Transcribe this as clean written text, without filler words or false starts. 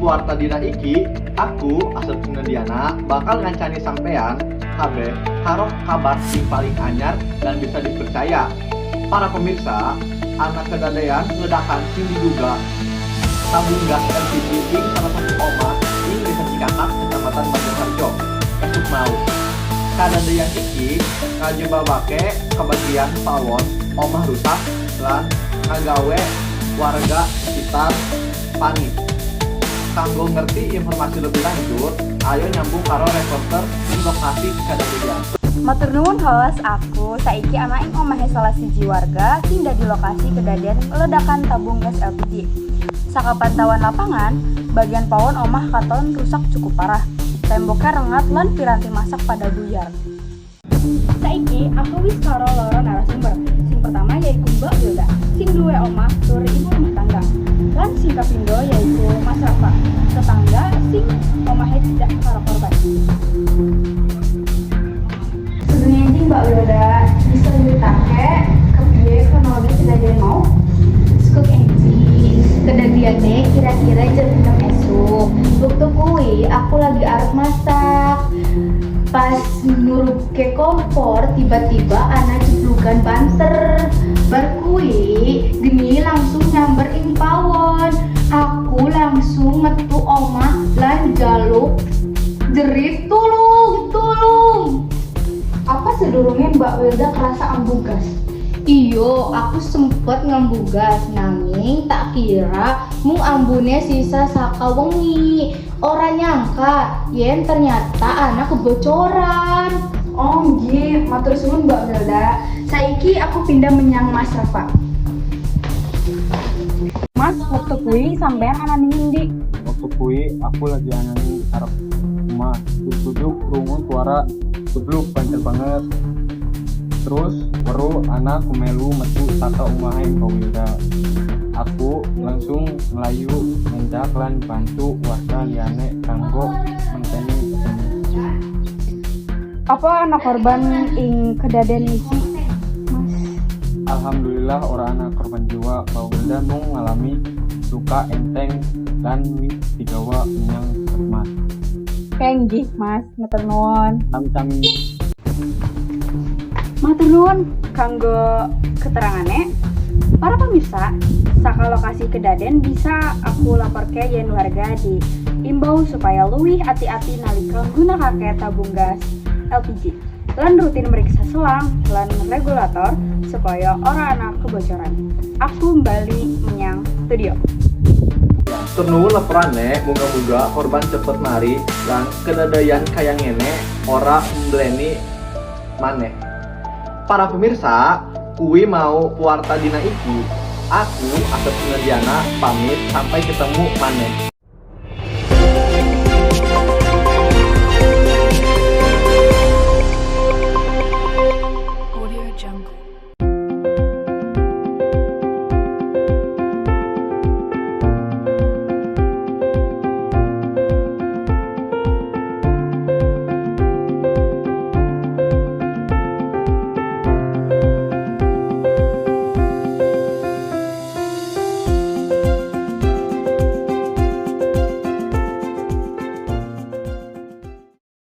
puarta dina iki, aku Asep Sunediana bakal ngancani sampean KB karo kabar sing paling anyar dan bisa dipercaya. Para pemirsa, anak kedadean ledakan sing diduga tabung gas LPG ing salah satu omah ing desa Cikakak, kecamatan Banjarharjo, esuk mau. Kadadean iki ngajebabake kebagian pawon omah rusak lan ngagawe warga sekitar panik. Kanggo ngerti informasi lebih lanjut, ayo nyambung karo reporter di lokasi kadadean. Matur nuwun host, aku saiki ana ing omahe salah siji warga sing di lokasi kedadian ledakan tabung gas LPG. Sakapantauan lapangan, bagian pawon omah katon rusak cukup parah. Temboknya rengat lan piranti masak pada buyar. Saiki aku wis karo loro narasumber. Sing pertama yaiku Mbak Wilda, sing duwe omah tur ibu rumah tangga. Lan sing kapindo yaiku Mas Rafa, tetangga sing omahe tidak karo korban. Sebenarnya Mbak Wilda bisa ditake kepiye kronologi kejadian mau? Skuk enci, kejadian teh kira-kira jam 6 esuk. Waktu kuwi aku lagi arep masak. Pas nurup ke kompor, tiba-tiba anak jeblugan banter. Berkui, geni langsung nyamber ing pawon. Aku langsung metu omah lan jaluk jerit tulung. Apa sedurungnya Mbak Wilda kerasa ambugas? Iyo, aku sempet ngambugas, nanging tak kira mung ambune sisa saka wengi. Ora nyangka yen ternyata anak kebocoran. Oh nggih, matur suwun Mbak Wilda. Saiki aku pindah menyang Mas Rafa. Mas, waktu kuwi sampean ana ning ndi? Waktu kuwi aku lagi ana ning arep rumah, tujuh krungu suara jebluk banter banget. Terus baru anak kumelu metu saka umahe Mbak Wilda. Aku langsung melayu mendak lan bantu warga liyane kanggo menteni. Apa anak korban ing kedaden iki, Mas? Alhamdulillah ora ana korban jiwa. Mbak Wilda mung ngalami luka enteng dan wis digawa menyang puskesmas. Kenggih, Mas, matur nuwun. Sami-sami. Matur nuwun kanggo keterangane. Para pemirsa, saka lokasi kedaden bisa aku laporke yen warga di imbau supaya luwih hati-hati nalika nggunakake tabung gas LPG lan rutin meriksa selang lan regulator supaya ora ana kebocoran. Aku bali menyang studio. Turnuwun laporane, moga-moga korban cepet mari lan kedadayan kaya ngene ora mbleni maneh. Para pemirsa, kuwi mau puarta dina iki. Aku Asep Sunediana pamit, sampai ketemu maneh.